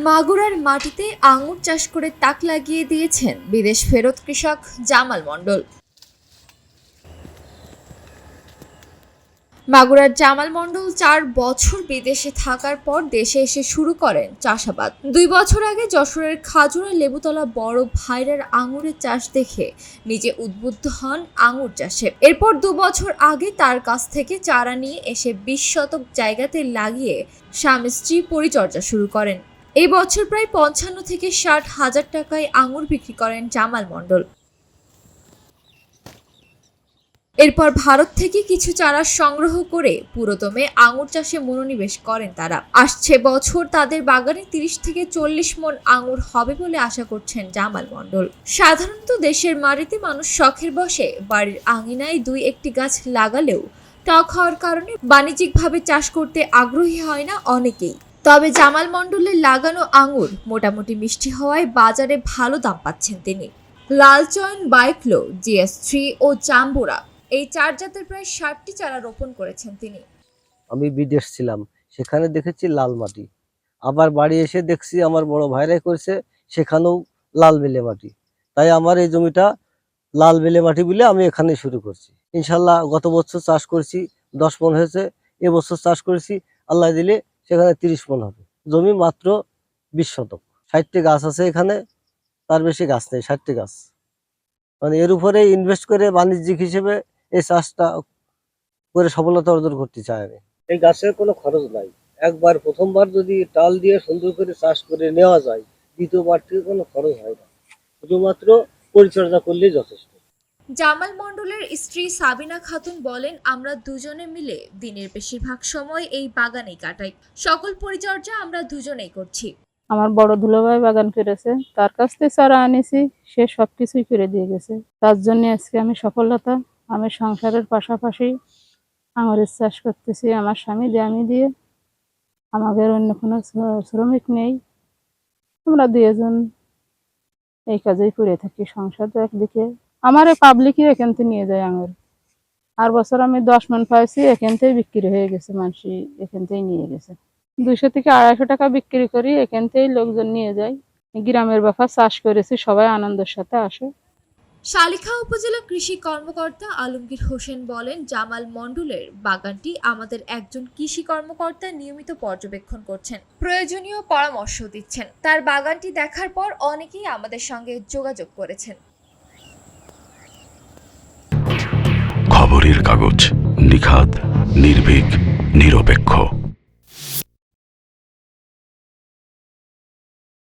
মাগুরার মাটিতে আঙুর চাষ করে তাক লাগিয়ে দিয়েছেন বিদেশ ফেরত কৃষক জামাল মণ্ডল। মাগুরার জামাল মণ্ডল ৪ বছর বিদেশে থাকার পর দেশে এসে শুরু করেন চাষাবাদ। ২ বছর আগে যশোরের খাজুরা লেবুতলা বড় ভাইরার আঙুরের চাষ দেখে নিজে উদ্বুদ্ধ হন আঙুর চাষে। এরপর ২ বছর আগে তার কাছ থেকে চারা নিয়ে এসে ২০ শতক জায়গাতে লাগিয়ে স্বামী স্ত্রী পরিচর্যা শুরু করেন। এই বছর প্রায় ৫৫ থেকে ৬০ হাজার টাকায় আঙুর বিক্রি করেন জামাল মণ্ডল। এরপর ভারত থেকে কিছু চারা সংগ্রহ করে পুরোদমে আঙুর চাষে মনোনিবেশ করেন তারা। আসছে বছর তাদের বাগানে ৩০ থেকে ৪০ মণ আঙুর হবে বলে আশা করছেন জামাল মণ্ডল। সাধারণত দেশের মাটিতে মানুষ শখের বশে বাড়ির আঙিনায় ২-১টি গাছ লাগালেও টক হওয়ার কারণে বাণিজ্যিকভাবে চাষ করতে আগ্রহী হয় না অনেকেই। তবে জামাল মণ্ডলের লাগানো আঙুর মোটামুটি মিষ্টি হওয়ায় বাজারে ভালো দাম পাচ্ছেন তিনি। লালচয়ন, বাইক্লো, GS3 ও জাম্বুরা এই ৪ জাতের প্রায় ৬০টি চারা রোপণ করেছেন তিনি। আমি বিদেশ ছিলাম, সেখানে দেখেছি লাল মাটি। আবার বাড়ি এসে দেখছি আমার বড় ভাইরাই করেছে, সেখানেও লাল বেলে মাটি। তাই আমার এই জমিটা লাল বেলে মাটি বলে আমি এখানে শুরু করছি। ইনশাল্লাহ গত বছর চাষ করেছি ১০ মণ হয়েছে, এবছর চাষ করেছি আল্লাহ দিলে সেখানে ৩০ মণ হবে। জমি মাত্র ২০ শতক, ৬০টি গাছ আছে এখানে, তার বেশি গাছ নেই, ৬০টি গাছ। মানে এর উপরে ইনভেস্ট করে বাণিজ্যিক হিসেবে এই চাষটা করে সফলতা অর্জন করতে চাই আমি। এই গাছের কোনো খরচ নাই। একবার প্রথমবার যদি টাল দিয়ে সুন্দর করে চাষ করে নেওয়া যায়, দ্বিতীয়বার থেকে কোনো খরচ হয় না, শুধুমাত্র পরিচর্যা করলেই যথেষ্ট। জামাল মণ্ডলের স্ত্রী সাবিনা খাতুন বলেন, আমরা দুজনে মিলে দিনের বেশিরভাগ সময় এই বাগানেই কাটাই। সকল পরিচর্যা আমরা দুজনেই করছি। আমার বড় দুলাভাই বাগান করেছে, তার কাছ থেকে চারা আনেছি, সে সবকিছুই করে দিয়ে গেছে। তার জন্য আজকে আমি সফলতা। আমি সংসারের পাশাপাশি আঙুরের চাষ করতেছি আমার স্বামী দিয়ে, আমি দিয়ে। আমাদের অন্য কোনো শ্রমিক নেই, আমরা দুজন এই কাজেই করে থাকি। সংসার তো একদিকে, আমার এই পাবলিকই এখান থেকে নিয়ে যায় আঙুর। আর বছর আমি ১০ মণ পাইছি, এখান থেকে বিক্রি হয়ে গেছে, মানুষ এখান থেকে নিয়ে গেছে। ২০০ থেকে ২৫০ টাকা বিক্রি করি, এখান থেকেই লোকজন নিয়ে যায়। গ্রামের ব্যাপার, চাষ করেছি, সবাই আনন্দের সাথে আসে। শালিখা উপজেলা কৃষি কর্মকর্তা আলমগীর হোসেন বলেন, জামাল মণ্ডলের বাগানটি আমাদের একজন কৃষি কর্মকর্তা নিয়মিত পর্যবেক্ষণ করছেন, প্রয়োজনীয় পরামর্শ দিচ্ছেন। তার বাগানটি দেখার পর অনেকেই আমাদের সঙ্গে যোগাযোগ করেছেন। খবরের কাগজ, নিখাত, নির্ভীক, নিরপেক্ষ।